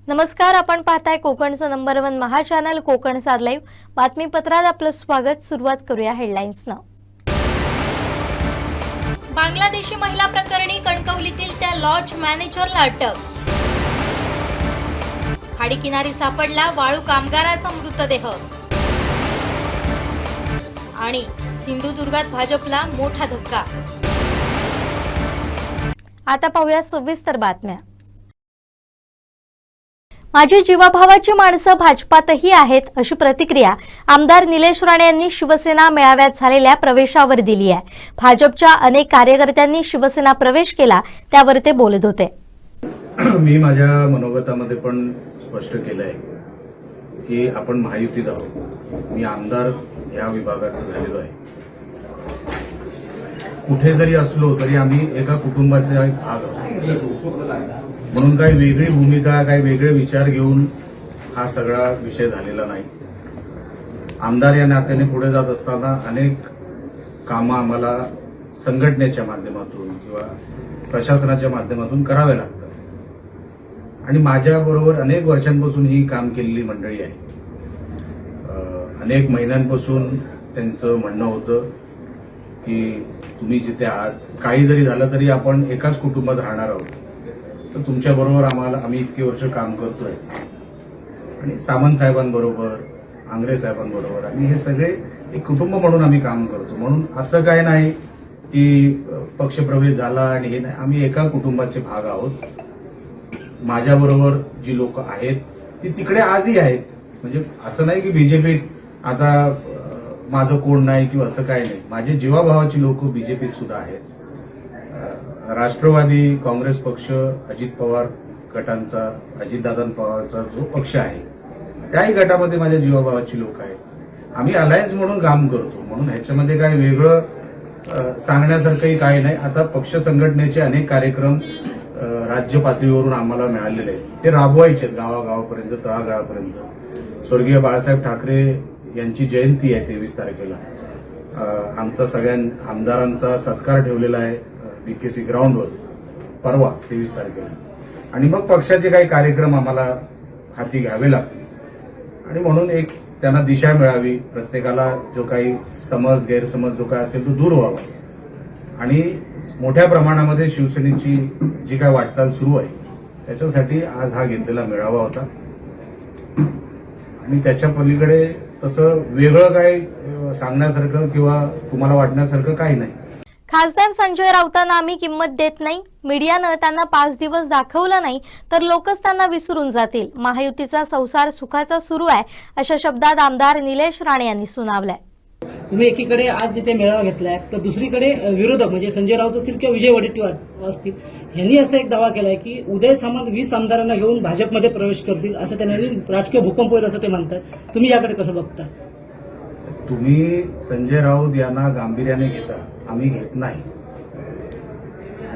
नमस्कार, आपण पाहताय कोकणचं नंबर 1 महा चॅनल कोकण साध लाईव्ह बातमीपत्रात आपलं स्वागत। सुरुवात करूया हेडलाईन्सनं। बांगलादेशी महिला प्रकरणी कणकवलीतील त्या लॉज मॅनेजरला अटक। खाडीकिनारी सापडला वाळू कामगाराचा मृतदेह। आणि सिंधुदुर्गात भाजपला मोठा धक्का। आता पाहूया सविस्तर बातम्या। माझी जीवाभावाची माणसं भाजपातही आहेत, अशी प्रतिक्रिया आमदार निलेश राणे यांनी शिवसेना मेळाव्यात झालेल्या प्रवेशावर दिली आहे। भाजपच्या अनेक कार्यकर्त्यांनी शिवसेना प्रवेश केला, त्यावर ते बोलत होते। मी माझ्या मनोगतामध्ये पण स्पष्ट केलं आहे की आपण महायुतीत आहोत। मी आमदार या विभागाचा झालेलो आहे। कुठे जरी असलो तरी आम्ही एका कुटुंबाचा एक भाग आहोत, म्हणून काही वेगळी भूमिका, काही वेगळे विचार घेऊन हा सगळा विषय झालेला नाही। आमदार या नात्याने पुढे जात असताना अनेक कामं आम्हाला संघटनेच्या माध्यमातून किंवा प्रशासनाच्या माध्यमातून करावे लागतात आणि माझ्याबरोबर अनेक वर्षांपासून ही काम केलेली मंडळी आहे। अनेक महिन्यांपासून त्यांचं म्हणणं होतं की तुम्ही जिथे आहात, काही जरी झालं तरी आपण एकाच कुटुंबात राहणार आहोत, तर तुमच्याबरोबर आम्ही इतकी वर्ष काम करतोय आणि सामंत साहेबांबरोबर, आंग्रे साहेबांबरोबर आम्ही हे सगळे एक कुटुंब म्हणून आम्ही काम करतो। म्हणून असं काय नाही की पक्षप्रवेश झाला आणि हे नाही, आम्ही एका कुटुंबाचे भाग आहोत। माझ्याबरोबर जी लोक आहेत ती तिकडे आजही आहेत, म्हणजे असं नाही की बीजेपीत आता माझं कोण नाही किंवा असं काही नाही। माझे जीवाभावाची लोक बीजेपीत सुद्धा आहेत। राष्ट्रवादी काँग्रेस पक्ष, अजित पवार गटांचा, अजितदादा पवारचा जो पक्ष आहे त्याही गटामध्ये माझ्या जीवाभावाची लोक आहेत। आम्ही अलायन्स म्हणून काम करतो, म्हणून ह्याच्यामध्ये काही वेगळं सांगण्यासारखंही काही नाही। आता पक्ष संघटनेचे अनेक कार्यक्रम राज्य पातळीवरून आम्हाला मिळालेले आहेत, ते राबवायचे गावागावापर्यंत, तळागाळापर्यंत। स्वर्गीय बाळासाहेब ठाकरे यांची जयंती आहे 23 तारखेला। आमचा सगळ्या आमदारांचा सत्कार ठेवलेला आहे बीकेसी ग्राउंडवर परवा 23 तारखेला, आणि मग पक्षाचे काही कार्यक्रम आम्हाला हाती घ्यावे लागतील आणि म्हणून एक त्यांना दिशा मिळावी, प्रत्येकाला जो काही समज गैरसमज जो काही असेल तो दूर व्हावा आणि मोठ्या प्रमाणामध्ये शिवसेनेची जी काय वाटचाल सुरू आहे त्याच्यासाठी आज हा घेतलेला मेळावा होता आणि त्याच्या पलीकडे तसं वेगळं काय सांगण्यासारखं किंवा तुम्हाला वाटण्यासारखं काही नाही। खासदार संजय राऊतांना आम्ही किंमत देत नाही। मीडियानं त्यांना 5 दिवस दाखवलं नाही तर लोकच त्यांना विसरून जातील। महायुतीचा संसार सुखाचा सुरू आहे, अशा शब्दात आमदार निलेश राणे यांनी सुनावलंय। तुम्ही एकीकडे आज जिथे मेळावा घेतलाय तर दुसरीकडे विरोधक म्हणजे संजय राऊत असतील किंवा विजय वडेट्टीवार असतील, यांनी असा एक दावा केलाय की उदय सामंत 20 आमदारांना घेऊन भाजपमध्ये प्रवेश करतील, असं त्यांनी राजकीय भूकंप होईल असं ते म्हणतात। तुम्ही याकडे कसं बघता? तुम्ही संजय राऊत यांना गांभीर्याने घेता, आम्ही घेत नाही।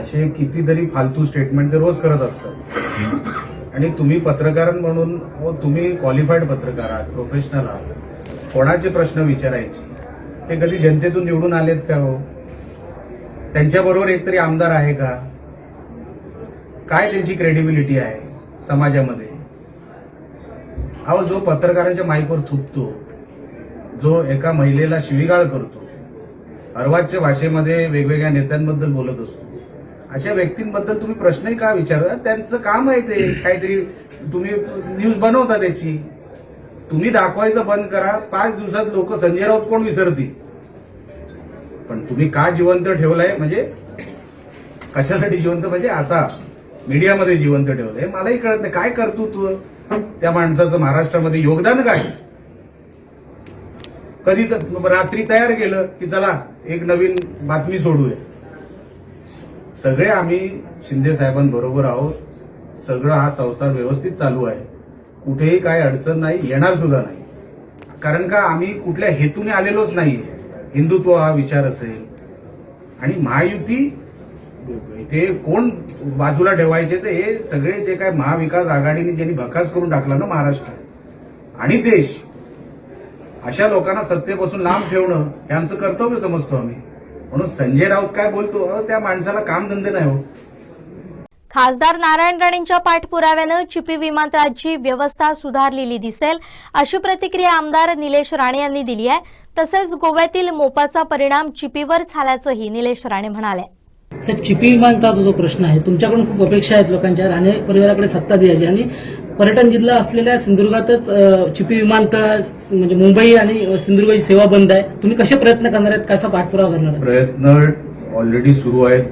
असे कितीतरी फालतू स्टेटमेंट ते रोज करत असतात आणि तुम्ही पत्रकार म्हणून तुम्ही क्वालिफाईड पत्रकार आहात, प्रोफेशनल आहात, कोणाचे प्रश्न विचारायचे? ते कधी जनतेतून निवडून आलेत का हो? त्यांच्याबरोबर एकतरी आमदार आहे का? काय त्यांची क्रेडिबिलिटी आहे समाजामध्ये? अहो, जो पत्रकारांच्या माईकवर थुकतो, जो एका महिलेला शिवीगाळ करतो, अर्वाच्य भाषेमध्ये वेगवेगळ्या नेत्यांबद्दल बोलत असतो, अशा व्यक्तींबद्दल तुम्ही प्रश्नही का विचारता? त्यांचं काम आहे ते काहीतरी, तुम्ही न्यूज बनवता त्याची, तुम्ही दाखवायचं बंद करा। 5 दिवसात लोक संजय राऊत कोण विसरतील, पण तुम्ही का जिवंत ठेवलंय, म्हणजे कशासाठी जिवंत, म्हणजे असा मीडियामध्ये जिवंत ठेवलंय मलाही कळत नाही। काय कर्तृत्व त्या माणसाचं महाराष्ट्रामध्ये, योगदान काय? कधी रात्री तयार केलं की चला एक नवीन बातमी सोडूया। सगळे आम्ही शिंदे साहेबांबरोबर आहोत, सगळं हा संसार व्यवस्थित चालू आहे, कुठेही काय अडचण नाही, येणार सुद्धा नाही। कारण का आम्ही कुठल्या हेतूने आलेलोच नाहीये। हिंदुत्व हा विचार असेल आणि महायुती ते कोण बाजूला ठेवायचे, तर हे सगळे जे काय महाविकास आघाडीने ज्यांनी भकास करून टाकला ना महाराष्ट्र आणि देश, अशा लोकांना सत्तेपासून लांब ठेवणं हे आमचं कर्तव्य समजतो आम्ही। म्हणून संजय राऊत काय बोलतो, त्या माणसाला कामधंदे नाही हो। खासदार नारायण राणेंच्या पाठपुराव्यानं चिपी विमानतळाची व्यवस्था सुधारलेली दिसेल अशी प्रतिक्रिया आमदार निलेश राणे यांनी दिली आहे. तसेच गोव्यातील मोपाचा परिणाम चिपीवर झाल्याचंही निलेश राणे म्हणाले. साहेब, चिपी विमानतळाचा जो प्रश्न आहे, तुमच्याकडून खूप अपेक्षा आहेत लोकांच्या, राणे परिवाराकडे सत्ता द्यायची आणि पर्यटन जिल्हा असलेल्या सिंधुदुर्गातच चिपी विमानतळ म्हणजे मुंबई आणि सिंधुदुर्गची सेवा बंद आहे. तुम्ही कसे प्रयत्न करणार आहेत, कसा पाठपुरावा करणार आहेत? प्रयत्न ऑलरेडी सुरू आहेत.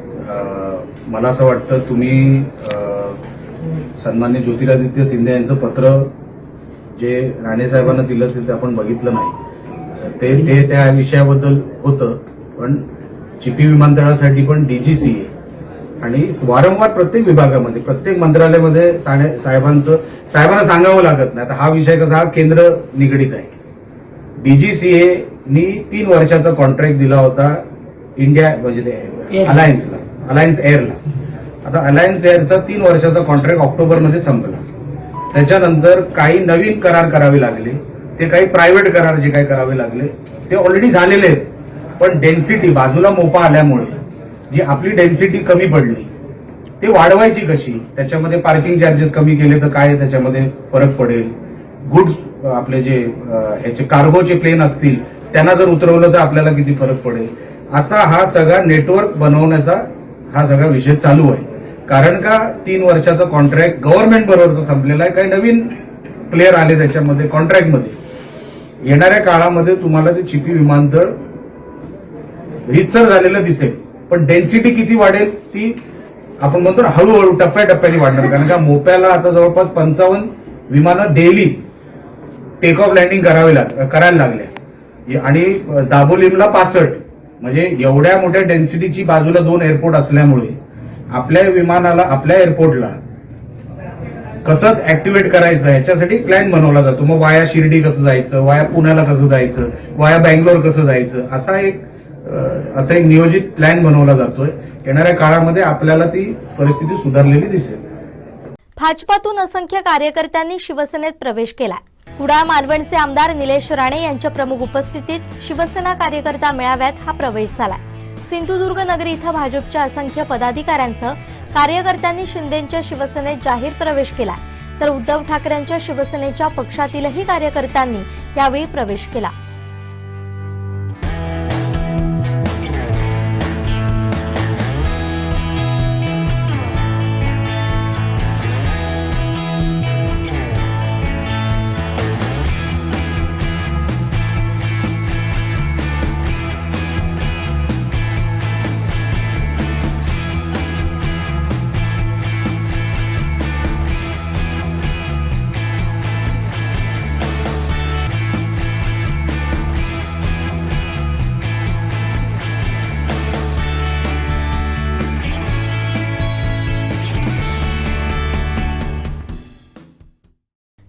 मला असं वाटतं तुम्ही सन्मान्य ज्योतिरादित्य सिंधिया यांचं पत्र जे राणे साहेबांना दिलं ते आपण बघितलं नाही. ते त्या विषयाबद्दल होतं, पण चिपी विमानतळासाठी पण डीजीसीए आणि वारंवार प्रत्येक विभागामध्ये प्रत्येक मंत्रालयामध्ये साहेबांना सांगावं लागत नाही. आता हा विषय कसा, हा केंद्र निगडीत आहे. डीजीसीए नी 3 वर्षाचा कॉन्ट्रॅक्ट दिला होता इंडिया म्हणजे ते अलायन्स एअरला. आता अलायन्स एअरचा 3 वर्षाचा कॉन्ट्रॅक्ट ऑक्टोबरमध्ये संपला. त्याच्यानंतर काही नवीन करार करावे लागले, ते काही प्रायव्हेट करार जे काही करावे लागले ते ऑलरेडी झालेले आहेत. पण डेन्सिटी बाजूला मोपा आल्यामुळे जी आपली डेन्सिटी कमी पडली, ते वाढवायची कशी, त्याच्यामध्ये पार्किंग चार्जेस कमी केले तर काय त्याच्यामध्ये फरक पडेल, गुड्स आपले जे ह्याचे कार्गोचे प्लेन असतील त्यांना जर उतरवलं तर आपल्याला किती फरक पडेल, असा हा सगळा नेटवर्क बनवण्याचा हा सगळा विषय चालू आहे. कारण का 3 वर्षाचा कॉन्ट्रॅक्ट गव्हर्नमेंट बरोबरचा संपलेला आहे. काही नवीन प्लेयर आले त्याच्यामध्ये कॉन्ट्रॅक्टमध्ये. येणाऱ्या काळामध्ये तुम्हाला ते चिपी विमानतळ रितसर झालेलं दिसेल, पण डेन्सिटी किती वाढेल ती आपण म्हणतो ना हळूहळू टप्प्याटप्प्याने वाढणार. कारण का मोप्याला आता जवळपास 55 विमानं डेली टेक ऑफ लँडिंग करायला लागल्या आणि दाबोलीमला 65. म्हणजे एवढ्या मोठ्या डेन्सिटीची बाजूला 2 एअरपोर्ट असल्यामुळे आपल्या विमानाला आपल्या एअरपोर्टला कसं ऍक्टिव्हेट करायचं याच्यासाठी प्लॅन बनवला जातो. मग वाया शिर्डी कसं जायचं, वाया पुण्याला कसं जायचं, वाया बँगलोर कसं जायचं, असा एक नियोजित प्लॅन बनवला जातोय. येणाऱ्या काळामध्ये आपल्याला ती परिस्थिती सुधारलेली दिसेल. भाजपातून असंख्य कार्यकर्त्यांनी शिवसेनेत प्रवेश केला. कुडाळ मालवणचे आमदार निलेश राणे यांच्या प्रमुख उपस्थितीत शिवसेना कार्यकर्ता मेळाव्यात हा प्रवेश झाला. सिंधुदुर्ग नगरी इथं भाजपच्या असंख्य पदाधिकाऱ्यांसह कार्यकर्त्यांनी शिंदेंच्या शिवसेनेत जाहीर प्रवेश केला. तर उद्धव ठाकरेंच्या शिवसेनेच्या पक्षातीलही कार्यकर्त्यांनी यावेळी प्रवेश केला.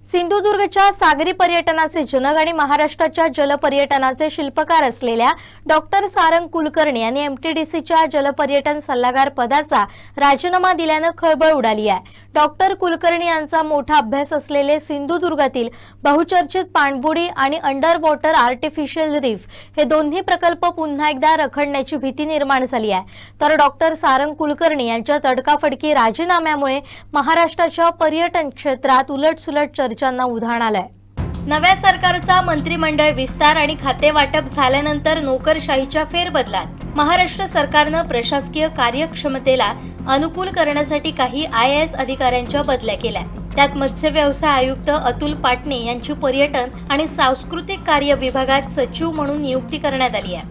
सिंधुदुर्गच्या सागरी पर्यटनाचे जनक आणि महाराष्ट्राच्या जलपर्यटनाचे शिल्पकार असलेल्या डॉक्टर सारंग कुलकर्णी यांनी एमटीडीसीच्या जलपर्यटन सल्लागार पदाचा राजीनामा दिल्यानं खळबळ उडाली आहे. डॉक्टर कुलकर्णी यांचा मोठा अभ्यास असलेले सिंधुदुर्गातील बहुचर्चित पाणबुडी आणि अंडर वॉटर आर्टिफिशियल रीफ हे दोन्ही प्रकल्प पुन्हा एकदा रखडण्याची भीती निर्माण झाली आहे. तर डॉक्टर सारंग कुलकर्णी यांच्या तडकाफडकी राजीनाम्यामुळे महाराष्ट्राच्या पर्यटन क्षेत्रात उलटसुलट चर्चांना उधाण आलंय. नव्या सरकारचा मंत्रिमंडळ विस्तार आणि खाते वाटप झाल्यानंतर नोकरशाहीच्या फेरबदलात महाराष्ट्र सरकारनं प्रशासकीय कार्यक्षमतेला अनुकूल करण्यासाठी काही IAS अधिकाऱ्यांच्या बदल्या केल्या. त्यात मत्स्य व्यवसाय आयुक्त अतुल पाटणे यांची पर्यटन आणि सांस्कृतिक कार्य विभागात सचिव म्हणून नियुक्ती करण्यात आली आहे.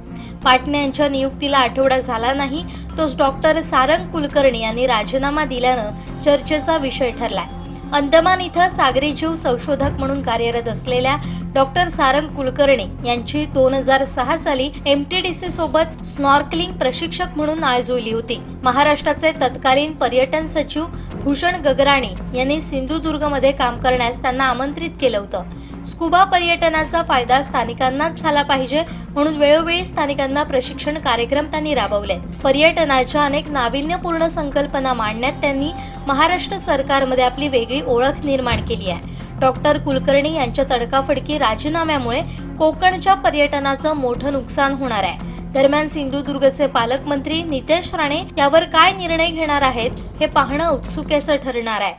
पाटणे यांच्या नियुक्तीला आठवडा झाला नाही तोच डॉक्टर सारंग कुलकर्णी यांनी राजीनामा दिल्यानं चर्चेचा विषय ठरलाय. अंदमान इथं सागरी जीव संशोधक म्हणून कार्यरत असलेल्या डॉक्टर सारंग कुलकर्णी यांची 2006 साली एमटीडीसी सोबत स्नॉर्कलिंग प्रशिक्षक म्हणून नाळ जुळली होती. महाराष्ट्राचे तत्कालीन पर्यटन सचिव भूषण गगराणी यांनी सिंधुदुर्गमध्ये काम करण्यास त्यांना आमंत्रित केलं होतं. स्कुबा पर्यटनाचा फायदा स्थानिकांनाच झाला पाहिजे म्हणून वेळोवेळी स्थानिकांना प्रशिक्षण कार्यक्रम त्यांनी राबवले. पर्यटनाच्या अनेक नाविन्यपूर्ण संकल्पना मांडण्यात त्यांनी महाराष्ट्र सरकारमध्ये आपली वेगळी ओळख निर्माण केली आहे. डॉक्टर कुलकर्णी यांच्या तडकाफडकी राजीनाम्यामुळे कोकणच्या पर्यटनाचं मोठं नुकसान होणार आहे. दरम्यान सिंधुदुर्गचे पालकमंत्री नितेश राणे यावर काय निर्णय घेणार आहेत हे पाहणं उत्सुकेचं ठरणार आहे.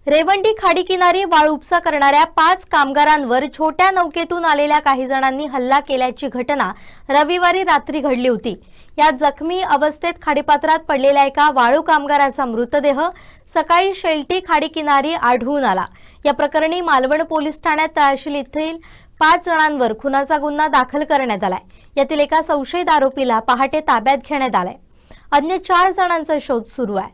रेवंडी खाडीकिनारी वाळू उपसा करणाऱ्या 5 कामगारांवर छोट्या नौकेतून आलेल्या काही जणांनी हल्ला केल्याची घटना रविवारी रात्री घडली होती. या जखमी अवस्थेत खाडीपात्रात पडलेल्या एका वाळू कामगाराचा मृतदेह सकाळी शेलटी खाडीकिनारी आढळून आला. या प्रकरणी मालवण पोलीस ठाण्यात तळाशील येथील 5 जणांवर खुनाचा गुन्हा दाखल करण्यात आलाय. यातील एका संशयित आरोपीला पहाटे ताब्यात घेण्यात आलाय. अन्य 4 जणांचा शोध सुरू आहे.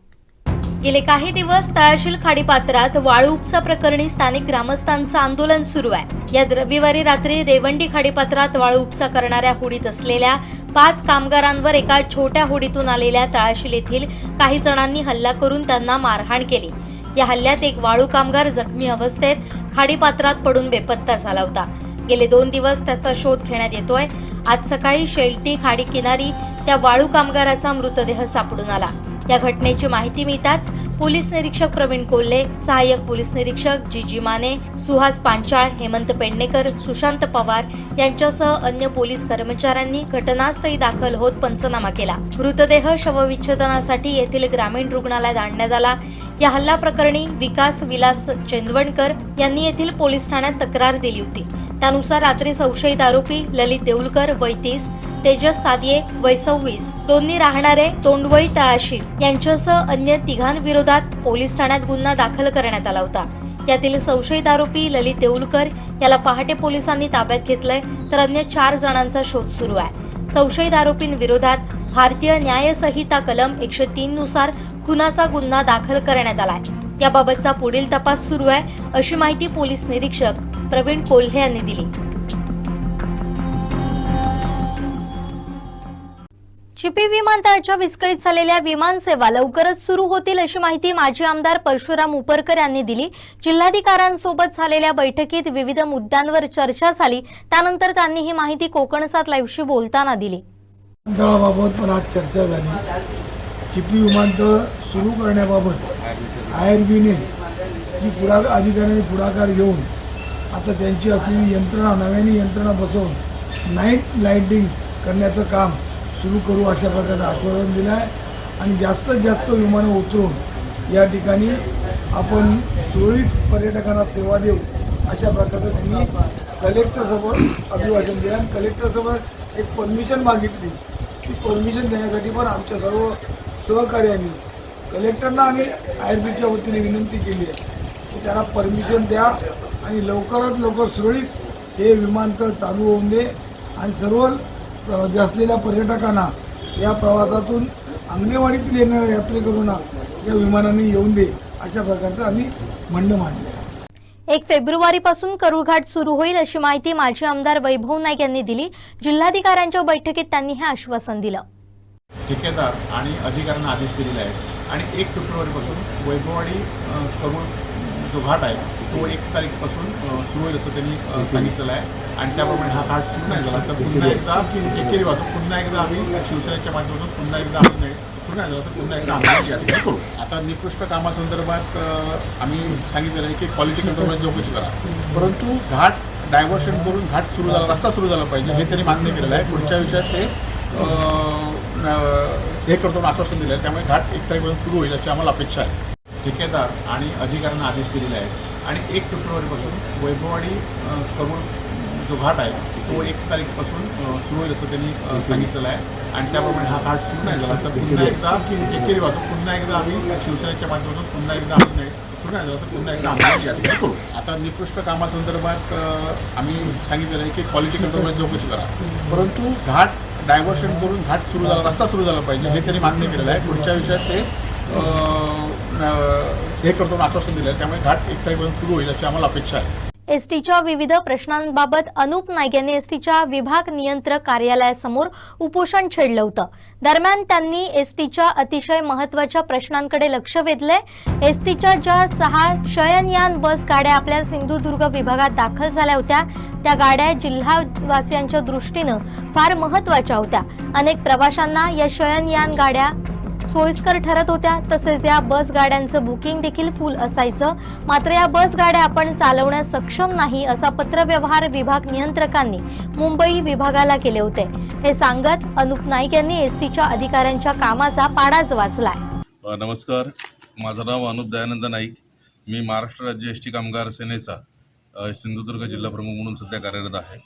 गेले काही दिवस तळाशील खाडीपात्रात वाळू उपसा प्रकरणी स्थानिक ग्रामस्थांचं आंदोलन सुरू आहे. यात रविवारी रात्री रेवंडी खाडीपात्रात वाळू उपसा करणाऱ्या होडीत असलेल्या 5 कामगारांवर एका छोट्या होडीतून आलेल्या तळाशील येथील काही जणांनी हल्ला करून त्यांना मारहाण केली. या हल्ल्यात एक वाळू कामगार जखमी अवस्थेत खाडीपात्रात पडून बेपत्ता झाला होता. गेले 2 दिवस त्याचा शोध घेण्यात येतोय. आज सकाळी शेलटी खाडी किनारी त्या वाळू कामगाराचा मृतदेह सापडून आला. या घटनेची माहिती मिळताच पोलीस निरीक्षक प्रवीण कोल्हे, सहाय्यक पोलीस निरीक्षक जीजी माने, सुहास पांचाळ, हेमंत पेडणेकर, सुशांत पवार यांच्यासह अन्य पोलीस कर्मचाऱ्यांनी घटनास्थळी दाखल होत पंचनामा केला. मृतदेह शवविच्छेदनासाठी येथील ग्रामीण रुग्णालयात आणण्यात आला. या हल्ला प्रकरणी विकास विलास चेंदवणकर यांनी येथील पोलीस ठाण्यात तक्रार दिली होती. त्यानुसार रात्री संशयित आरोपी ललित देऊलकर वय 30, तेजस सादिये वय 26 दोन्ही राहणारे तोंडवळी तळाशील यांच्यासह अन्य 3 विरोधात पोलीस ठाण्यात गुन्हा दाखल करण्यात आला होता. यातील संशयित आरोपी ललित देऊलकर याला पहाटे पोलिसांनी ताब्यात घेतलंय, तर अन्य 4 जणांचा शोध सुरू आहे. संशयित आरोपींविरोधात भारतीय न्याय संहिता कलम 103 नुसार खुनाचा गुन्हा दाखल करण्यात आलाय. याबाबतचा पुढील तपास सुरू आहे, अशी माहिती पोलीस निरीक्षक प्रवीण कोल्हे यांनी दिली. चिपी विमानतळाच्या विस्कळीत झालेल्या विमानसेवा लवकरच सुरू होतील, अशी माहिती माजी आमदार परशुराम उपरकर यांनी दिली. जिल्हाधिकाऱ्यांसोबत झालेल्या बैठकीत विविध मुद्द्यांवर चर्चा झाली. त्यानंतर त्यांनी ही माहिती कोकणसात लाईव्हशी बोलताना दिली. विमानतळाबाबत पण आज चर्चा झाली. चिपी विमानतळ सुरू करण्याबाबत आयआरबीने जी अधिकाऱ्यांनी पुढाकार घेऊन आता त्यांची असलेली यंत्रणा नव्याने यंत्रणा बसवून नाईट लाईटिंग करण्याचं काम सुरू करू अशा प्रकारचं आश्वासन दिलं आहे. आणि जास्तीत जास्त विमानं उतरून या ठिकाणी आपण सुरळीत पर्यटकांना सेवा देऊ अशा प्रकारचं त्यांनी कलेक्टरसमोर अभिभाषण दिलं. आणि कलेक्टरसमोर एक परमिशन मागितली. ती परमिशन देण्यासाठी पण आमच्या सर्व सहकार्यांनी कलेक्टरना आम्ही आयआरबीच्या वतीने विनंती केली आहे की त्यांना परमिशन द्या आणि लवकरात लवकर सुरळीत हे विमानतळ चालू होऊन दे आणि सर्व असलेल्या पर्यटकांना या प्रवासातून अंगणेवाडीतील येणाऱ्या यात्रेकरूंना या विमानाने येऊन दे अशा प्रकारचं आम्ही म्हणणं मांडलं आहे. 1 फेब्रुवारीपासून करूघाट सुरू होईल, अशी माहिती माजी आमदार वैभव नाईक यांनी दिली. जिल्हाधिकाऱ्यांच्या बैठकीत त्यांनी हे आश्वासन दिलं. ठेकेदार आणि अधिकाऱ्यांना आदेश दिलेले आहेत आणि 1 फेब्रुवारीपासून वैभववाडी करूळ जो घाट आहे तो 1 तारीखपासून सुरू होईल असं त्यांनी सांगितलेलं आहे. आणि त्याप्रमाणे हा घाट सुरू नाही झाला तर पुन्हा एकदा एकेरी वाहतूक पुन्हा एकदा आम्ही शिवसेनेच्या माध्यमातून पुन्हा एकदा आम्ही सुरू नाही झाला तर पुन्हा एकदा आम्ही या ठिकाणी करू. आता निकृष्ट कामासंदर्भात आम्ही सांगितलेलं आहे की क्वालिटी कंट्रोलमध्ये चौकशी करा, परंतु घाट डायव्हर्शन करून घाट सुरू झाला रस्ता सुरू झाला पाहिजे हे त्यांनी मान्य केलेलं आहे. पुढच्या विषयात ते हे करतो आश्वासन दिलं आहे. त्यामुळे घाट 1 तारीखपासून सुरू होईल अशी आम्हाला अपेक्षा आहे. ठेकेदार आणि अधिकाऱ्यांना आदेश दिलेले आहेत आणि 1 फेब्रुवारीपासून वैभववाडी करूळ जो घाट आहे तो 1 तारीखपासून सुरू होईल असं त्यांनी सांगितलेलं आहे. आणि त्याप्रमाणे हा घाट सुरू नाही झाला तर पुन्हा एकदा एकेरी वाहतूक पुन्हा एकदा आम्ही शिवसेनेच्या माध्यमातून पुन्हा एकदा आम्ही सुरू नाही झाला तर पुन्हा एकदा आम्ही या ठिकाणी करू. आता निकृष्ट कामासंदर्भात आम्ही सांगितलेलं आहे की क्वालिटी कंट्रोलमध्ये चौकशी करा, परंतु घाट डायव्हर्शन करून घाट सुरू झाला रस्ता सुरू झाला पाहिजे हे त्यांनी मान्य केलेलं आहे. पुढच्या विषयात ते हे करतो आश्वासन दिलं आहे. त्यामुळे घाट 1 तारीखपासून सुरू होईल अशी आम्हाला अपेक्षा आहे. एसटीच्या विविध प्रश्नांबाबत अनुप नाईक यांनी एसटीच्या विभाग नियंत्रक कार्यालयासमोर उपोषण छेडलं होतं. दरम्यान त्यांनी एसटीच्या अतिशय महत्त्वाच्या प्रश्नांकडे लक्ष वेधले. एसटीच्या ज्या 6 शयनयान बस गाड्या आपल्या सिंधुदुर्ग विभागात दाखल झाल्या होत्या त्या गाड्या जिल्हावासियांच्या दृष्टीनं फार महत्त्वाच्या होत्या. अनेक प्रवाशांना या शयनयान गाड्या सोयीस्कर ठरत होत्या, तसेच या बस गाड्यांचं बुकिंग देखील फुल असायचं. मात्र या बस गाड्या आपण चालवण्यास सक्षम नाही असा पत्रव्यवहार विभाग नियंत्रकांनी मुंबई विभागाला केले होते. हे सांगत अनुप नाईक यांनी एसटीच्या अधिकाऱ्यांच्या कामाचा पाडाच वाचलाय. नमस्कार, माझं नाव अनुप दयानंद नाईक. मी महाराष्ट्र राज्य एसटी कामगार सेनेचा सिंधुदुर्ग जिल्हा प्रमुख म्हणून सध्या कार्यरत आहे.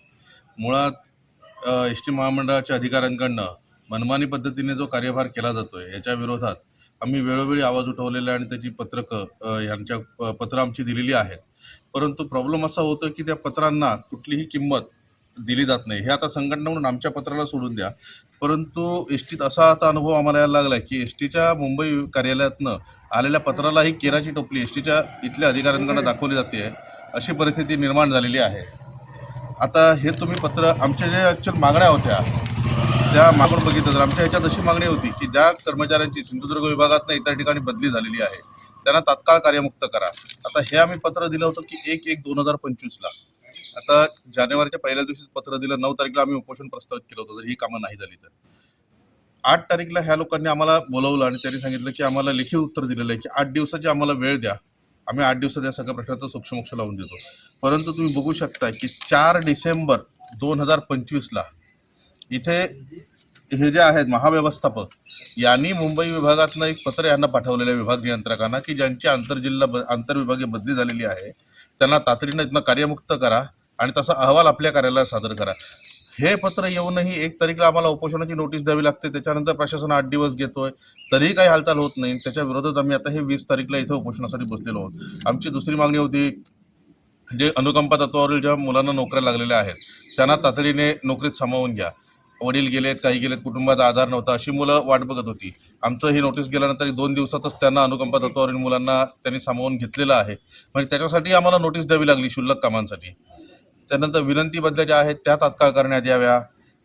मुळात एसटी महामंडळाच्या अधिकाऱ्यांकडनं मनमानी पद्धतीने जो कार्यभार केला जातोय याच्या विरोधात आम्ही वेळोवेळी आवाज उठवलेला आहे आणि त्याची पत्रं पत्रं आमची दिलेली आहेत. परंतु प्रॉब्लेम असा होतो की त्या पत्रांना कुठलीही किंमत दिली जात नाही. हे आता संघटना म्हणून आमच्या पत्राला सोडून द्या, परंतु एसटीत असा आता अनुभव आम्हाला यायला लागला की एसटीच्या मुंबई कार्यालयातनं आलेल्या पत्रालाही केराची टोपली एसटीच्या इथल्या अधिकाऱ्यांकडे दाखवली जाते, अशी परिस्थिती निर्माण झालेली आहे. आता हे तुम्ही पत्र आमच्या जे ॲक्च्युअल मागण्या होत्या त्या मागून बघितलं तर आमच्या ह्याच्यात अशी मागणी होती की ज्या कर्मचाऱ्यांची सिंधुदुर्ग विभागातनं इतर ठिकाणी बदली झालेली आहे त्यांना तात्काळ कार्यमुक्त करा. आता हे आम्ही पत्र दिलं होतं की 1/1/2025ला. आता जानेवारीच्या पहिल्या दिवशी पत्र दिलं. 9 तारखेला आम्ही उपोषण प्रस्तावित केलं होतं. जर ही कामं नाही झाली तर 8 तारीखला ह्या लोकांनी आम्हाला बोलवलं आणि त्यांनी सांगितलं की आम्हाला लेखी उत्तर दिलेलं आहे की 8 दिवसाची आम्हाला वेळ द्या, आम्ही 8 दिवसात या सगळ्या प्रश्नाचं सोक्षमोक्ष लावून देतो. परंतु तुम्ही बघू शकता की 4 डिसेंबर 2025ला इथे हे जे आहेत महाव्यवस्थापक यांनी मुंबई विभागातनं एक पत्र यांना पाठवलेलं आहे विभाग नियंत्रकांना की ज्यांची आंतरविभागीय बदली झालेली आहे त्यांना तातडीनं इथनं कार्यमुक्त करा आणि तसा अहवाल आपल्या कार्यालयात सादर करा. हे पत्र येऊनही 1 तारीखला आम्हाला उपोषणाची नोटीस द्यावी लागते. त्याच्यानंतर प्रशासन 8 दिवस घेतोय, तरीही काही हालचाल होत नाही. त्याच्या विरोधात आम्ही आता हे 20 तारीखला इथं उपोषणासाठी बसलेलो आहोत. आमची दुसरी मागणी होती जे अनुकंपा तत्वावरील ज्या मुलांना नोकऱ्या लागलेल्या आहेत त्यांना तातडीने नोकरीत सामावून घ्या. वडील गेलेत, काही गेलेत, कुटुंबात आधार नव्हता, अशी मुलं वाट बघत होती. आमचं ही नोटीस गेल्यानंतर 2 दिवसातच त्यांना अनुकंपा तत्वावरील मुलांना त्यांनी सामावून घेतलेलं आहे. म्हणजे त्याच्यासाठी आम्हाला नोटीस द्यावी लागली क्षुल्लक कामांसाठी. त्यानंतर विनंती बदल्या ज्या आहेत त्या तात्काळ करण्यात याव्या.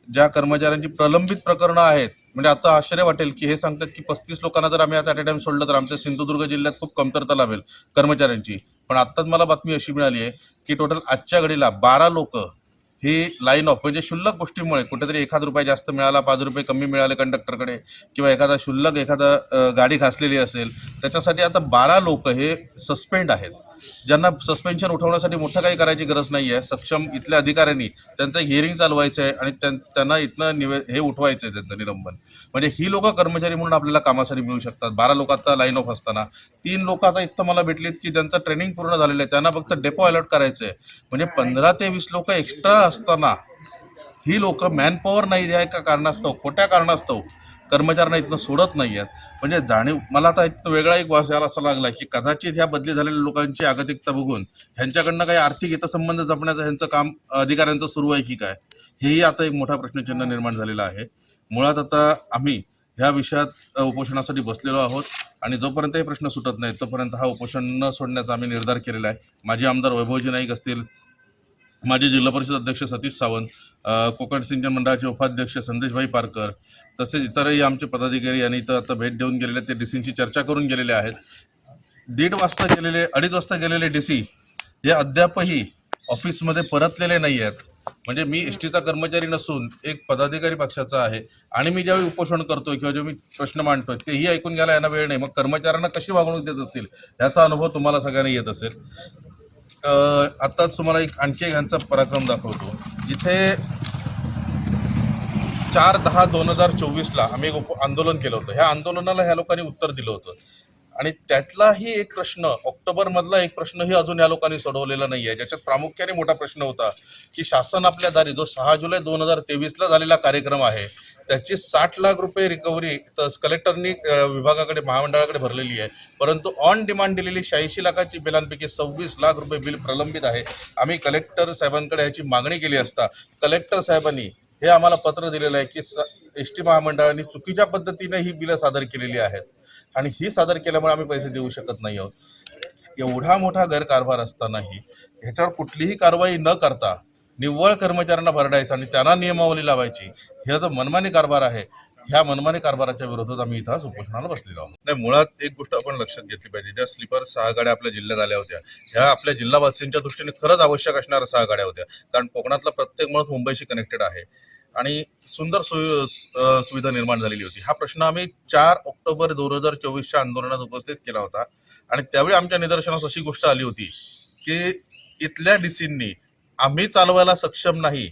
ज्या कर्मचाऱ्यांची प्रलंबित प्रकरणं आहेत, म्हणजे आता आश्चर्य वाटेल की हे सांगतात की 35 लोकांना जर आम्ही आता ॲट अ टाइम सोडलं तर आमच्या सिंधुदुर्ग जिल्ह्यात खूप कमतरता लाभेल कर्मचाऱ्यांची. पण आत्ताच मला बातमी अशी मिळाली आहे की टोटल आजच्या घडीला 12 लोक ही लाईन ऑफ म्हणजे क्षुल्लक गोष्टीमुळे कुठेतरी ₹1 जास्त मिळाला, ₹5 कमी मिळाले कंडक्टरकडे किंवा एखादा गाडी घासलेली असेल त्याच्यासाठी आता 12 लोक हे सस्पेंड आहेत, ज्यांना सस्पेन्शन उठवण्यासाठी मोठं काही करायची गरज नाही आहे. सक्षम इथल्या अधिकाऱ्यांनी त्यांचं हिअरिंग चालवायचं आहे आणि त्यांना इथनं हे उठवायचं आहे त्यांचं निलंबन. म्हणजे ही लोक कर्मचारी म्हणून आपल्याला कामासाठी मिळू शकतात. 12 लोक आता लाईन ऑफ असताना 3 लोक आता इथं मला भेटलीत की ज्यांचं ट्रेनिंग पूर्ण झालेलं आहे, त्यांना फक्त डेपो अलॉट करायचं आहे. म्हणजे 15 ते 20 लोक एक्स्ट्रा असताना ही लोक मॅनपॉवर नाही आहे का कारणास्तव, खोट्या कारणास्तव कर्मचाऱ्यांना इथनं सोडत नाही आहेत. म्हणजे जाणीव मला आता इथं वेगळा एक वास यायला असा लागला की कदाचित ह्या बदली झालेल्या लोकांची आगतिकता बघून ह्यांच्याकडनं काही आर्थिक हितसंबंध जपण्याचं ह्यांचं काम अधिकाऱ्यांचं सुरू आहे की काय, हेही आता एक मोठा प्रश्नचिन्ह निर्माण झालेला आहे. मुळात आता आम्ही ह्या विषयात उपोषणासाठी बसलेलो आहोत आणि जोपर्यंत हे प्रश्न सुटत नाही तोपर्यंत हा उपोषण न सोडण्याचा आम्ही निर्धार केलेला आहे. माजी आमदार वैभवजी नाईक असतील, माजी जिल्हा परिषद अध्यक्ष सतीश सावंत, कोकण सिंचन मंडळाचे उपाध्यक्ष संदेशभाई पारकर, तसेच इतरही आमचे पदाधिकारी यांनी इथं आता भेट देऊन गेलेले, ते डीसींची चर्चा करून गेलेले आहेत. 2:30 वाजता गेलेले डीसी हे अद्यापही ऑफिसमध्ये परतलेले नाही आहेत. म्हणजे मी एसटीचा कर्मचारी नसून एक पदाधिकारी पक्षाचा आहे आणि मी ज्यावेळी उपोषण करतोय किंवा जेव्हा मी प्रश्न मांडतोय तेही ऐकून घ्यायला यांना वेळ नाही. मग कर्मचाऱ्यांना कशी वागणूक देत असतील याचा अनुभव तुम्हाला सगळ्यांना येत असेल. आत्ताच तुम्हाला आणखी एक ह्यांचा पराक्रम दाखवतो. जिथे 4/10/2024ला आम्ही एक आंदोलन केलं होतं. ह्या आंदोलनाला ह्या लोकांनी उत्तर दिलं होतं आणि त्यातलाही एक प्रश्न, ऑक्टोबरमधला एक प्रश्नही अजून ह्या लोकांनी सोडवलेला नाही आहे. ज्याच्यात प्रामुख्याने मोठा प्रश्न होता की शासन आपल्या दारी जो 6 जुलै 2023ला झालेला कार्यक्रम आहे त्याची ₹60 लाख रिकव्हरी कलेक्टरनी विभागाकडे महामंडळाकडे भरलेली आहे. परंतु ऑन डिमांड दिलेली 86 लाखाची बिलांपैकी ₹26 लाख बिल प्रलंबित आहे. आम्ही कलेक्टर साहेबांकडे ह्याची मागणी केली असता कलेक्टर साहेबांनी हे आम्हाला पत्र दिलेलं आहे की एसटी महामंडळाने चुकीच्या पद्धतीने ही बिलं सादर केलेली आहेत आणि ही सादर केल्यामुळे आम्ही पैसे देऊ शकत नाही आहोत. एवढा मोठा गैरकारभार असतानाही ह्याच्यावर कुठलीही कारवाई न करता निव्वळ कर्मचाऱ्यांना भरडायचं आणि त्यांना नियमावली लावायची, हे जो मनमानी कारभार आहे, ह्या मनमानी कारभाराच्या विरोधात आम्ही इथं उपोषणाला बसलेलो आहोत. नाही, मुळात एक गोष्ट आपण लक्षात घेतली पाहिजे. ज्या स्लीपर 6 गाड्या आपल्या जिल्ह्यात आल्या होत्या ह्या आपल्या जिल्हावासियांच्या दृष्टीने खरंच आवश्यक असणाऱ्या 6 गाड्या होत्या. कारण कोकणातला प्रत्येक माणूस मुंबईशी कनेक्टेड आहे आणि सुंदर सुविधा निर्माण झालेली होती. हा प्रश्न आम्ही 4 ऑक्टोबर 2024च्या आंदोलनात उपस्थित केला होता आणि त्यावेळी आमच्या निदर्शनास अशी गोष्ट आली होती की इथल्या डीसींनी आम्ही चालवायला सक्षम नाही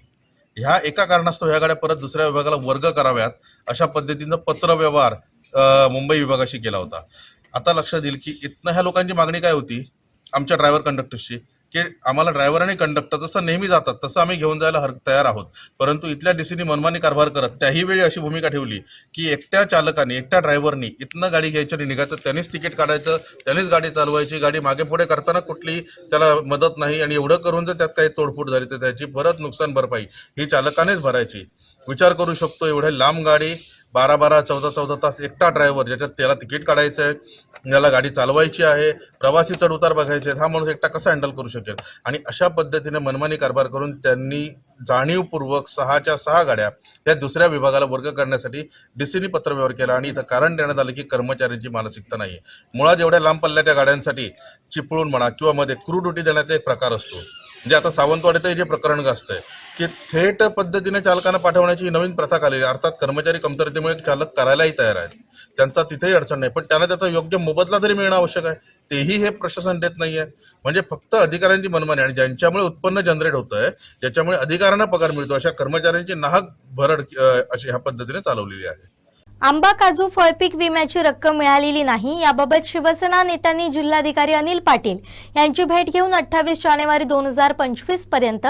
ह्या एका कारणास्तव ह्या गाड्या परत दुसऱ्या विभागाला वर्ग कराव्यात अशा पद्धतीनं पत्रव्यवहार मुंबई विभागाशी केला होता. आता लक्षात येईल की इथनं ह्या लोकांची मागणी काय होती आमच्या ड्रायव्हर कंडक्टर्सची की आम्हाला ड्रायव्हर आणि कंडक्टर जसं नेहमी जातात तसं आम्ही घेऊन जायला तयार आहोत, परंतु इथल्या डीसीनी मनमानी कारभार करत त्याही वेळी अशी भूमिका ठेवली की एकट्या चालकाने एकट्या ड्रायव्हरनी इथनं गाडी घ्यायची आणि निघायचं, त्यांनीच तिकीट काढायचं, त्यांनीच गाडी चालवायची, गाडी मागे पुढे करताना कुठली त्याला मदत नाही आणि एवढं करून जर त्यात काही तोडफोड झाली तर त्याची परत नुकसान भरपाई ही चालकानेच भरायची. विचार करू शकतो एवढे लांब गाडी 12-12, 14-14 तास एकटा ड्रायव्हर ज्याच्यात त्याला तिकीट काढायचं आहे, त्याला गाडी चालवायची आहे, प्रवासी चढ उतार बघायचे आहेत, हा माणूस एकटा कसा हँडल करू शकेल. आणि अशा पद्धतीने मनमानी कारभार करून त्यांनी जाणीवपूर्वक 6च्या 6 गाड्या या दुसऱ्या विभागाला वर्ग करण्यासाठी डीसीनी पत्रव्यवहार केला आणि इथं कारण देण्यात आलं की कर्मचाऱ्यांची मानसिकता नाही आहे. मुळात एवढ्या लांब पल्ल्याच्या गाड्यांसाठी चिपळूण म्हणा किंवा मध्ये क्रू ड्युटी देण्याचा एक प्रकार असतो. म्हणजे आता सावंतवाडीतही जे प्रकरण गाजतंय की थेट पद्धतीने चालकांना पाठवण्याची नवीन प्रथा आलेली आहे. अर्थात कर्मचारी कमतरतेमुळे चालक करायलाही तयार आहेत, त्यांचा तिथेही अडचण नाही, पण त्यांना त्याचा योग्य मोबदला तरी मिळणं आवश्यक आहे, तेही हे प्रशासन देत नाही आहे. म्हणजे फक्त अधिकाऱ्यांची मनमानी आणि ज्यांच्यामुळे उत्पन्न जनरेट होतं आहे ज्याच्यामुळे अधिकाऱ्यांना पगार मिळतो अशा कर्मचाऱ्यांची नाहक भरड अशी ह्या पद्धतीने चालवलेली आहे. आंबा काजू फळपीक विम्याची रक्कम मिळालेली नाही याबाबत शिवसेना नेत्यांनी जिल्हाधिकारी अनिल पाटील यांची भेट घेऊन 28 जानेवारी 2025 पर्यंत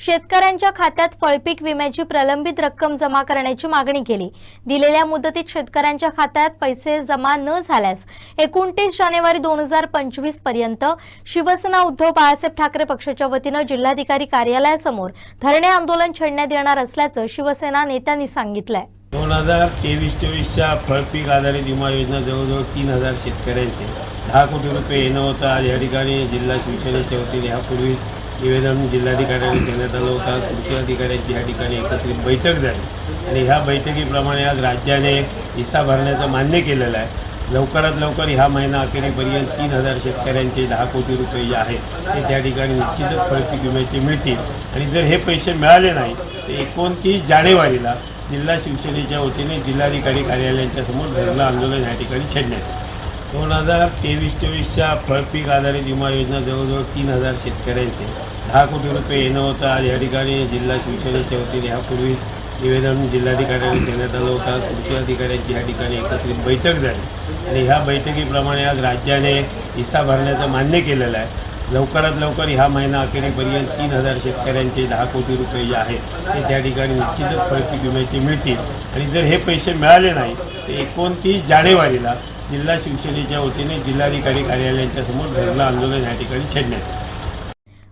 शेतकऱ्यांच्या खात्यात फळपीक विम्याची प्रलंबित रक्कम जमा करण्याची मागणी केली. दिलेल्या मुदतीत शेतकऱ्यांच्या खात्यात पैसे जमा न झाल्यास 29 जानेवारी 2025 पर्यंत शिवसेना उद्धव बाळासाहेब ठाकरे पक्षाच्या वतीनं जिल्हाधिकारी कार्यालयासमोर धरणे आंदोलन छेडण्यात येणार असल्याचं शिवसेना नेत्यांनी सांगितलंय. 2023-24च्या फळपीक आधारित विमा योजना जवळजवळ 3000 शेतकऱ्यांचे 10 कोटी रुपये येणं होतं. आज या ठिकाणी जिल्हा शिवसेनेच्या वतीने यापूर्वी निवेदन जिल्हाधिकाऱ्यांनी देण्यात आलं होतं. कृषी अधिकाऱ्यांची या ठिकाणी एकत्रित बैठक झाली आणि ह्या बैठकीप्रमाणे आज राज्याने हिस्सा भरण्याचं मान्य केलेलं आहे. लवकरात लवकर ह्या महिना अखेरीपर्यंत 3000 शेतकऱ्यांचे 10 कोटी रुपये जे आहेत ते त्या ठिकाणी निश्चितच फळपीक विम्याचे मिळतील आणि जर हे पैसे मिळाले नाही तर 29 जानेवारीला जिल्हा शिवसेनेच्या वतीने जिल्हाधिकारी कार्यालयांच्या समोर धरणं आंदोलन या ठिकाणी छेडण्यात. 2023-24च्या फळपीक आधारित विमा योजना जवळजवळ 3000 शेतकऱ्यांचे 10 कोटी रुपये येणं होतं. आज या ठिकाणी जिल्हा शिवसेनेच्या वतीने यापूर्वी निवेदन जिल्हाधिकाऱ्यांनी देण्यात आलं होतं. कृषी अधिकाऱ्यांची या ठिकाणी एकत्रित बैठक झाली आणि ह्या बैठकीप्रमाणे आज राज्याने हिस्सा भरण्याचं मान्य केलेलं आहे. लवकरात लवकर ह्या महिना अखेरीपर्यंत 3000 शेतकऱ्यांचे 10 कोटी रुपये जे आहेत ते त्या ठिकाणी निश्चितच फळपीक विम्याचे मिळतील आणि जर हे पैसे मिळाले नाही तर 29 जानेवारीला जिल्हा शिवसेनेच्या वतीने जिल्हाधिकारी कार्यालयांच्या समोर धरणं आंदोलन या ठिकाणी छेडण्यात.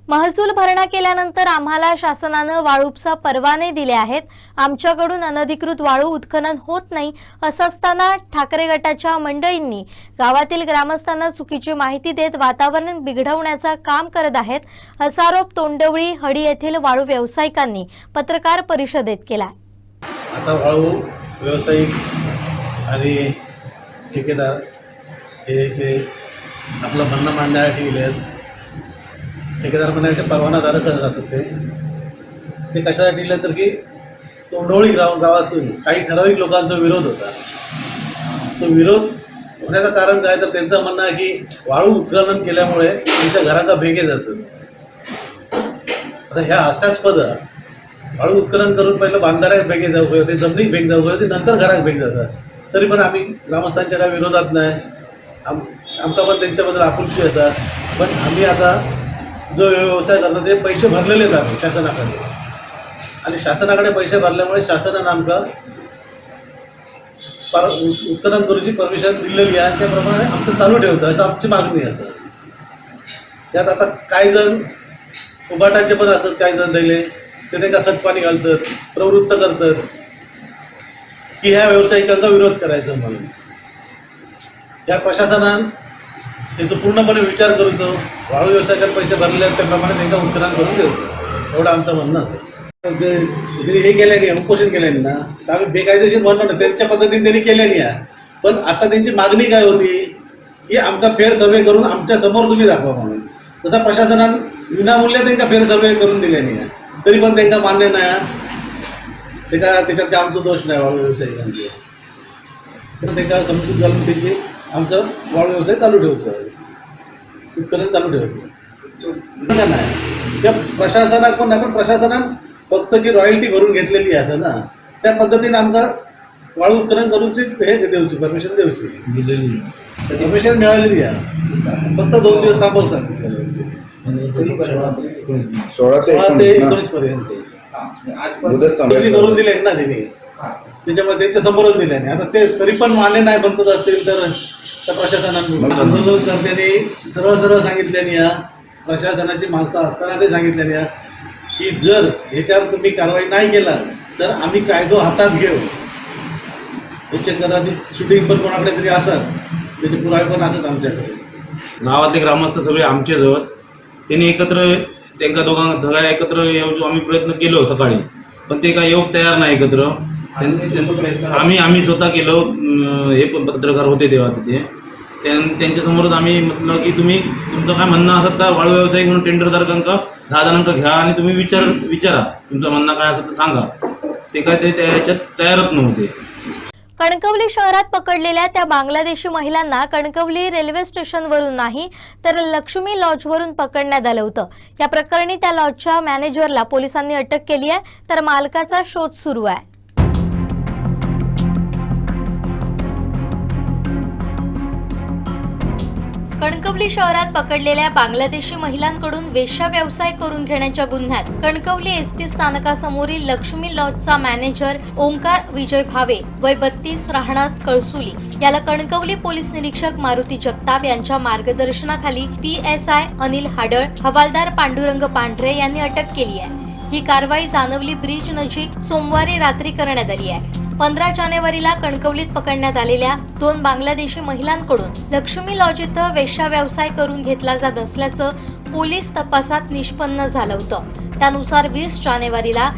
महसूल भरणा केल्यानंतर आम्हाला शासनानं वाळूपसा परवाने दिले आहेत, आमच्याकडून अनधिकृत वाळू उत्खनन होत नाही असं असताना ठाकरे गटाच्या मंडळींनी गावातील ग्रामस्थांना चुकीची माहिती देत वातावरण बिघडवण्याचं काम करत आहेत असा आरोप तोंडवळी हडी येथील वाळू व्यावसायिकांनी पत्रकार परिषदेत केला. आता वाळू व्यावसायिक आणि ठेकेदार हे आपलं म्हणणं मांडण्यासाठी गेले आहेत. ठेकेदार म्हणण्याचे परवानाधारकच असत ते कशासाठी दिले तर की तोंडोळी गावातून काही ठराविक लोकांचा विरोध होता. तो विरोध होण्याचं कारण काय तर त्यांचं म्हणणं आहे की वाळू उत्खनन केल्यामुळे त्यांच्या घरांना भेगे जातात. आता ह्या हास्यास्पद वाळू उत्खनन करून पहिलं बांधाऱ्यात भेगे जाऊ होते, जमिनीत भेग जाऊ होते, नंतर घरात भेग जातात. तरी पण आम्ही ग्रामस्थांच्या काय विरोधात नाही, आमचा पण त्यांच्याबद्दल आपुलकी असा. पण आम्ही आता जो व्यवसाय करतो ते पैसे भरलेलेच आम्ही शासनाकडे आणि शासनाकडे पैसे भरल्यामुळे शासनानं आमका उत्खनन करूची परमिशन दिलेली आहे. त्याप्रमाणे आमचं चालू ठेवतं असं आमची मागणी असं. त्यात आता काही जण उभाटाचे पण असतात, काही जण दिले ते त्यांना खतपाणी घालतात, प्रवृत्त करतात की ह्या व्यावसायिकांचा विरोध करायचा म्हणून. या प्रशासनानं त्याचा पूर्णपणे विचार करूचो, वाळू व्यवसायात पैसे भरलेले आहेत त्याप्रमाणे त्यांना उत्खनन करून द्यायचं एवढं आमचं म्हणणं असतं. जे हे केल्याने उपोषण केल्याने ना तर आम्ही बेकायदेशीर म्हणतो ना त्यांच्या पद्धतीने त्यांनी केल्याने आहे. पण आता त्यांची मागणी काय होती की आमचा फेर सर्वे करून आमच्या समोर तुम्ही दाखवा म्हणून. तसा प्रशासनानं विनामूल्य त्यांना फेर सर्वे करून दिल्याने आहे, तरी पण त्यांना मान्य नाही. ते काय त्याच्यात काय आमचा दोष नाही वाळू व्यावसायिकांचे, तर ते काय समजूत घालून त्याची आमचं वाळू व्यवसाय चालू ठेवायचं, उत्खनन चालू ठेवायचं नाही. त्या प्रशासनात पण नाही, पण प्रशासनानं फक्त की रॉयल्टी भरून घेतलेली आहे ना, त्या पद्धतीने आमका वाळू उत्खनन करूनची हे देऊची परमिशन देऊची दिलेली परमिशन मिळालेली आहे. फक्त 2 दिवस थांबवू सांगितलं 16 ते 19 पर्यंत करून दिले ना त्यांनी, त्याच्यामुळे त्यांच्या समोरच दिले नाही. आता ते तरी पण मान्य नाही बनत असतील तर त्या प्रशासनाने आंदोलनकर्त्यांनी सरळ सरळ सांगितल्याने या प्रशासनाची माणसं असताना ते सांगितल्याने या की जर ह्याच्यावर तुम्ही कारवाई नाही केला तर आम्ही कायदो हातात घेऊ. त्याचे कदाचित शूटिंग पण कोणाकडे तरी असत, त्याचे पुरावे पण असत आमच्याकडे. गावातले ग्रामस्थ सगळे आमच्याजवळ, त्यांनी एकत्र त्यांना दोघांना सगळ्या एकत्र येऊचो आम्ही प्रयत्न केलो सकाळी, पण ते काय येऊक तयार नाही एकत्र. आम्ही स्वतः केलो, हे पण पत्रकार होते तेव्हा तिथे, त्यांच्यासमोरच आम्ही म्हटलं की तुम्ही तुमचं काय म्हणणं असत तर वाळू व्यावसायिक म्हणून टेंडरधारकांका 10 जणांका घ्या आणि तुम्ही विचारा तुमचं म्हणणं काय असं तर सांगा. ते काय ते त्याच्यात तयारच नव्हते. कणकवली शहरात पकडलेल्या त्या बांगलादेशी महिलांना कणकवली रेल्वे स्टेशनवरून नाही तर लक्ष्मी लॉजवरून पकडण्यात आलं होतं. या प्रकरणी त्या लॉजच्या मॅनेजरला पोलिसांनी अटक केली आहे, तर मालकाचा शोध सुरू आहे. कणकवली शहरात पकडलेल्या बांगलादेशी महिलांकडून वेश्या व्यवसाय करून घेण्याच्या गुन्ह्यात कणकवली एसटी स्थानकासमोरील लक्ष्मी लॉजचा मॅनेजर ओंकार विजय भावे वय 32 राहणार कळसुली याला कणकवली पोलीस निरीक्षक मारुती जगताप यांच्या मार्गदर्शनाखाली PSI अनिल हाडळ, हवालदार पांडुरंग पांढरे यांनी अटक केली आहे. ही कारवाई जानवली ब्रिज नजीक सोमवारी रात्री करण्यात आली आहे. 15 जानेवारीला कणकवलीत पकडण्यात आलेल्या 2 बांगलादेशी महिलांकडून लक्ष्मी लॉज इथं वेश्या व्यवसाय करून घेतला जात असल्याचं पोलीस तपासात निष्पन्न झालं होतं. त्यानुसार 20 जानेवारीला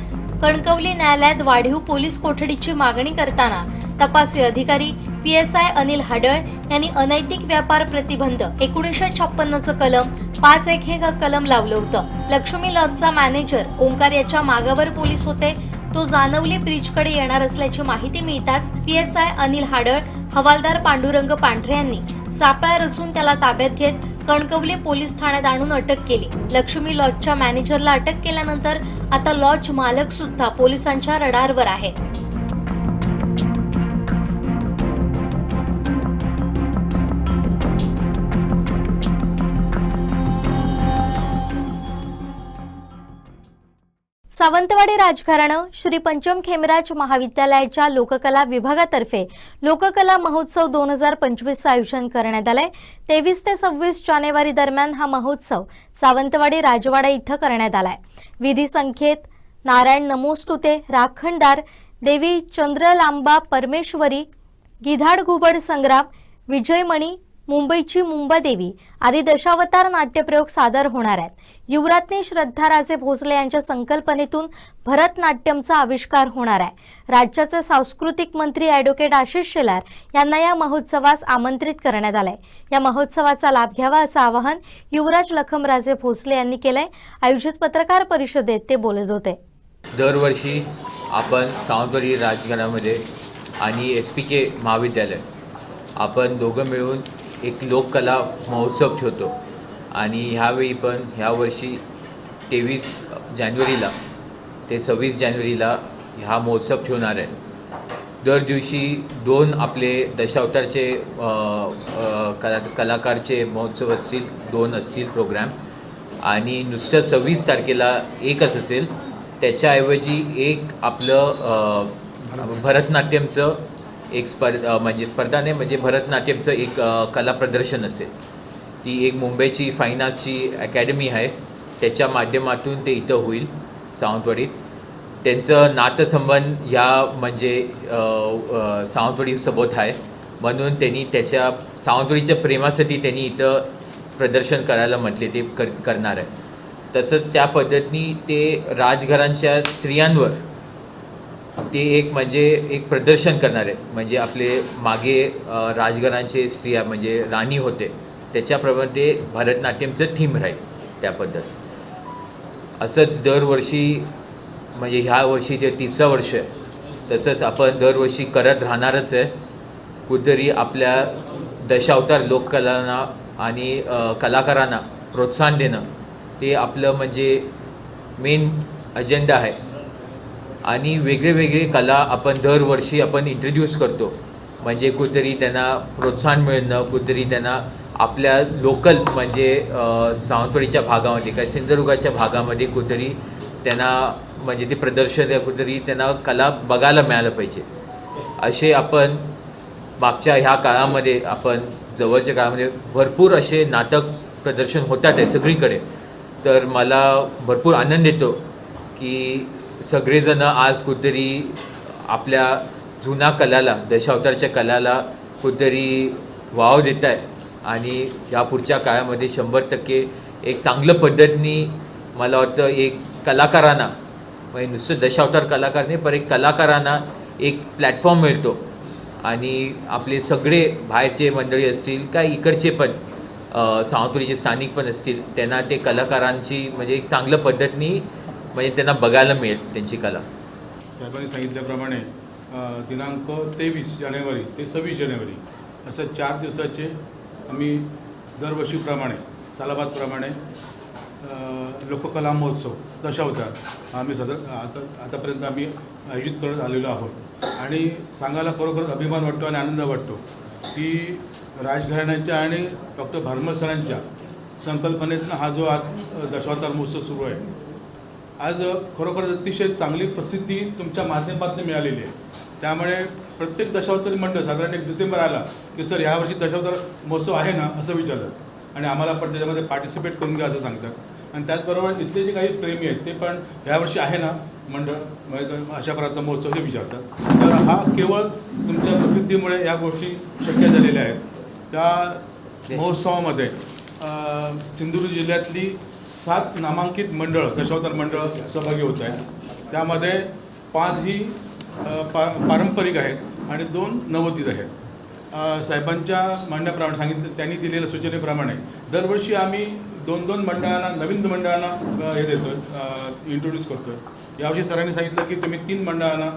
कणकवली न्यायालयात वाढीव पोलीस कोठडीची मागणी करताना तपासी अधिकारी PSI अनिल हाडळ यांनी अनैतिक व्यापार प्रतिबंध 1956 कलम 5(1) हे कलम लावलं होतं. लक्ष्मी लॉजचा मॅनेजर ओंकार याच्या मागावर पोलीस होते. तो जानवली ब्रिजकडे येणार असल्याची माहिती मिळताच PSI अनिल हाडळ, हवालदार पांडुरंग पांढरे यांनी सापळा रचून त्याला ताब्यात घेत कणकवली पोलीस ठाण्यात आणून अटक केली. लक्ष्मी लॉजच्या मॅनेजरला अटक केल्यानंतर आता लॉज मालक सुद्धा पोलिसांच्या रडारवर आहे. सावंतवाडी राजघराणं श्री पंचम खेमराज महाविद्यालयाच्या लोककला विभागातर्फे लोककला महोत्सव 2025चं आयोजन करण्यात आलंय. 23 ते 26 जानेवारी दरम्यान हा महोत्सव सावंतवाडी राजवाडा इथं करण्यात आलाय. विधी संख्येत नारायण नमोस्तुते, राखणदार, देवी चंद्रलांबा परमेश्वरी, गिधाड घुबड संग्राम, विजयमणी, मुंबईची मुंबादेवी आदी दशावतार नाट्यप्रयोग सादर होणार आहेत. युवराज्ञी श्रद्धाराजे भोसले यांच्या संकल्पनेतून भरतनाट्यमचा आविष्कार होणार आहे. राज्याचे सांस्कृतिक मंत्री ॲडव्होकेट आशिष शेलार यांना या महोत्सवास आमंत्रित करण्यात आलंय. या महोत्सवाचा लाभ घ्यावा असं आवाहन युवराज लखमराजे भोसले यांनी केलंय. आयोजित पत्रकार परिषदेत ते बोलत होते. दरवर्षी आपण सावंतवाडी राजघरामध्ये आणि SPK महाविद्यालय आपण दोघं मिळून एक लोककला महोत्सव ठेवतो आणि ह्यावेळी पण ह्यावर्षी 23 जानेवारीला ते 26 जानेवारीला हा महोत्सव ठेवणार आहे. दर दिवशी 2 आपले दशावतारचे कलाकारचे महोत्सव असतील, 2 असतील प्रोग्राम आणि नुसतं 26 तारखेला एकच असेल. त्याच्याऐवजी एक आपलं भरतनाट्यमचं एक स्पर्धा नाही म्हणजे भरतनाट्यमचं एक कला प्रदर्शन असेल. ती एक मुंबईची फाईन आर्टची अकॅडमी आहे, त्याच्या माध्यमातून ते इथं होईल सावंतवाडीत. त्यांचं नातेसंबंध ह्या म्हणजे सावंतवाडीसोबत आहे, म्हणून त्यांनी त्याच्या सावंतवाडीच्या प्रेमासाठी त्यांनी इथं प्रदर्शन करायला म्हटले, ते करणार आहे. तसंच त्या पद्धतीने ते राजघरांच्या स्त्रियांवर ते एक म्हणजे एक प्रदर्शन करणार आहे. म्हणजे आपले मागे राजघरांचे स्त्रिया म्हणजे राणी होते त्याच्याप्रमाणे ते भरतनाट्यमचं थीम राहील त्या पद्धत. असंच दरवर्षी म्हणजे ह्या वर्षी ते 3रं वर्ष आहे तसंच आपण दरवर्षी करत राहणारच आहे. कुठेतरी आपल्या दशावतार लोककलांना आणि कलाकारांना प्रोत्साहन देणं ते आपलं म्हणजे मेन अजेंडा आहे. आणि वेगळे कला आपण दरवर्षी आपण इंट्रोड्यूस करतो, म्हणजे कुठेतरी त्यांना प्रोत्साहन मिळणं, कुठेतरी त्यांना आपल्या लोकल म्हणजे सावंतवाडीच्या भागामध्ये काय सिंधुदुर्गाच्या भागामध्ये कुठेतरी त्यांना म्हणजे ते प्रदर्शन कुठेतरी त्यांना कला बघायला मिळालं पाहिजे. असे आपण मागच्या ह्या काळामध्ये आपण जवळच्या काळामध्ये भरपूर असे नाटक प्रदर्शन होतात आहे सगळीकडे. तर मला भरपूर आनंद येतो की सगळेजण आज कुठेतरी आपल्या जुन्या कलाला दशावतारच्या कलाला कुठेतरी वाव देत आहे आणि या पुढच्या काळामध्ये 100% एक चांगलं पद्धतीने मला वाटतं एक कलाकारांना म्हणजे नुसतं दशावतार कलाकार नाही पण एक कलाकारांना एक प्लॅटफॉर्म मिळतो आणि आपले सगळे बाहेरचे मंडळी असतील काय इकडचे पण सावंतवाडीचे स्थानिक पण असतील त्यांना ते कलाकारांची म्हणजे एक चांगल्या पद्धतीने म्हणजे त्यांना बघायला मिळेल त्यांची कला. साहेबांनी सांगितल्याप्रमाणे दिनांक 23 जानेवारी ते 26 जानेवारी असं 4 दिवसाचे आम्ही दरवर्षीप्रमाणे सालाबादप्रमाणे लोककला महोत्सव दशावतार आम्ही आतापर्यंत आम्ही आयोजित करत आलेलो आहोत. आणि सांगायला खरोखर अभिमान वाटतो आणि आनंद वाटतो की राजघराण्याच्या आणि डॉक्टर भारमल सरांच्या संकल्पनेतनं हा जो आज दशावतार महोत्सव सुरू आहे, आज खरोखर अतिशय चांगली प्रसिद्धी तुमच्या माध्यमातून मिळालेली आहे. त्यामुळे प्रत्येक दशावतारी मंडळ साधारण 1 डिसेंबर आला की सर यावर्षी दशावतार महोत्सव आहे ना असं विचारतात आणि आम्हाला पण त्याच्यामध्ये पार्टिसिपेट करून घ्या असं सांगतात. आणि त्याचबरोबर इथले जे काही प्रेमी आहेत ते पण यावर्षी आहे ना मंडळ म्हणजे अशा प्रकारचा महोत्सव हे विचारतात. तर हा केवळ तुमच्या प्रसिद्धीमुळे या गोष्टी शक्य झालेल्या आहेत. त्या महोत्सवामध्ये सिंधुदुर्ग जिल्ह्यातली 7 नामांकित मंडळं दशावतार मंडळ सहभागी होत आहेत. त्यामध्ये 5 ही पारंपरिक आहेत आणि 2 नवोदित आहेत. साहेबांच्या म्हणण्याप्रमाणे सांगितलं त्यांनी दिलेल्या सूचनेप्रमाणे दरवर्षी आम्ही 2 मंडळांना नवीन मंडळांना हे देतो इंट्रोड्यूस करतो आहे. यावर्षी सरांनी सांगितलं की तुम्ही 3 मंडळांना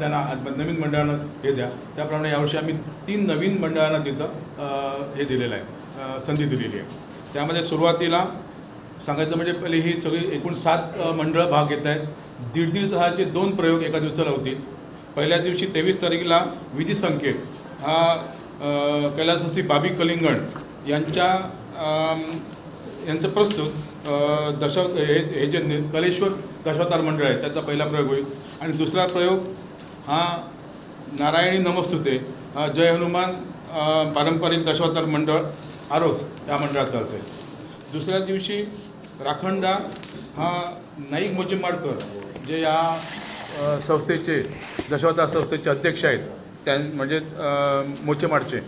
त्यांना नवीन मंडळांना हे द्या. त्याप्रमाणे यावर्षी आम्ही 3 नवीन मंडळांना तिथं हे दिलेलं आहे संधी दिलेली आहे. त्यामध्ये सुरुवातीला सांगायचं म्हणजे पहिले ही सगळी एकूण 7 मंडळं भाग घेत आहेत. 1.5 तासाचे 2 प्रयोग एका दिवसाला होतील. पहिल्या दिवशी 23 तारखेला विधी संकेत हा कैलासवासी बाबी कलिंगण यांचं प्रस्तुत हे जे कलेश्वर दशावतार मंडळ आहे त्याचा पहिला प्रयोग होईल. आणि दुसरा प्रयोग हा नारायणी नमस्तुते जय हनुमान पारंपरिक दशावतार मंडळ आरोस या मंडळाचा असेल. दुसऱ्या दिवशी राखणदा हा नाईक मोचेमाडकर जे या संस्थेचे दशावतार संस्थेचे अध्यक्ष आहेत म्हणजे मोचेमाडचे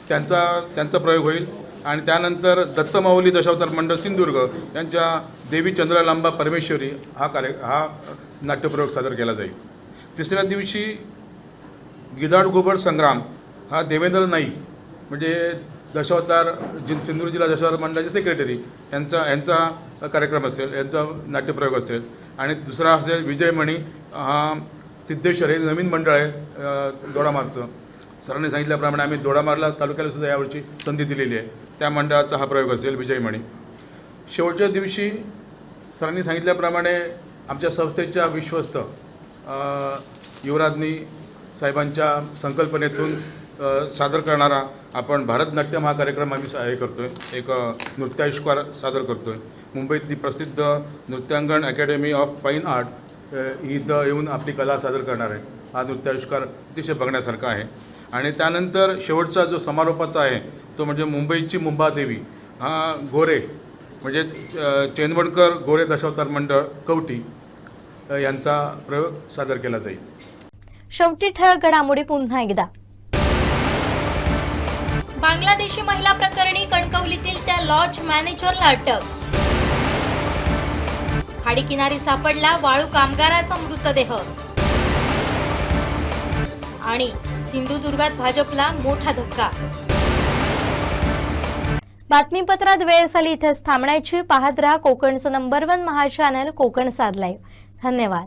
त्यांचा प्रयोग होईल. आणि त्यानंतर दत्तमाऊली दशावतार मंडळ सिंधुदुर्ग यांच्या देवी चंद्रलांबा परमेश्वरी हा नाट्यप्रयोग सादर केला जाईल. तिसऱ्या दिवशी गिधाड गोबर संग्राम हा देवेंद्र नाईक म्हणजे दशावतार सिंधुदुर्ग जिल्हा दशावतार मंडळाचे सेक्रेटरी यांचा कार्यक्रम असेल, यांचा नाट्यप्रयोग असेल. आणि दुसरा असेल विजयमणी हा सिद्धेश्वर हे नवीन मंडळ आहे दोडामारचं. सरांनी सांगितल्याप्रमाणे आम्ही दोडामारला तालुक्याला सुद्धा यावर्षी संधी दिलेली आहे. त्या मंडळाचा हा प्रयोग असेल विजयमणी. शेवटच्या दिवशी सरांनी सांगितल्याप्रमाणे आमच्या संस्थेच्या विश्वस्त युवराजनी साहेबांच्या संकल्पनेतून सादर करणारा आपण भारतनाट्यम हा कार्यक्रम आम्ही हे करतो आहे. एक नृत्याविष्कार सादर करतो आहे. मुंबईतली प्रसिद्ध नृत्यांगण अकॅडमी ऑफ फाईन आर्ट ही इथं येऊन आपली कला सादर करणार आहे. हा नृत्याविष्कार अतिशय बघण्यासारखा आहे. आणि त्यानंतर शेवटचा जो समारोपाचा आहे तो म्हणजे मुंबईची मुंबादेवी हा गोरे म्हणजे चेनवडकर गोरे दशावतार मंडळ कवठी यांचा प्रयोग सादर केला जाईल. शेवटी ठळक घडामोडी पुन्हा एकदा. बांगलादेशी महिला प्रकरणी कणकवलीतील त्या लॉज मॅनेजरला अटक. खाडीकिनारी सापडला वाळू कामगाराचा मृतदेह. आणि सिंधुदुर्गात भाजपला मोठा धक्का. बातमीपत्रात वेळ झाली इथेच थांबण्याची. पाहत रहा कोकणचं नंबर 1 महा चॅनल कोकण साध लाईव्ह. धन्यवाद.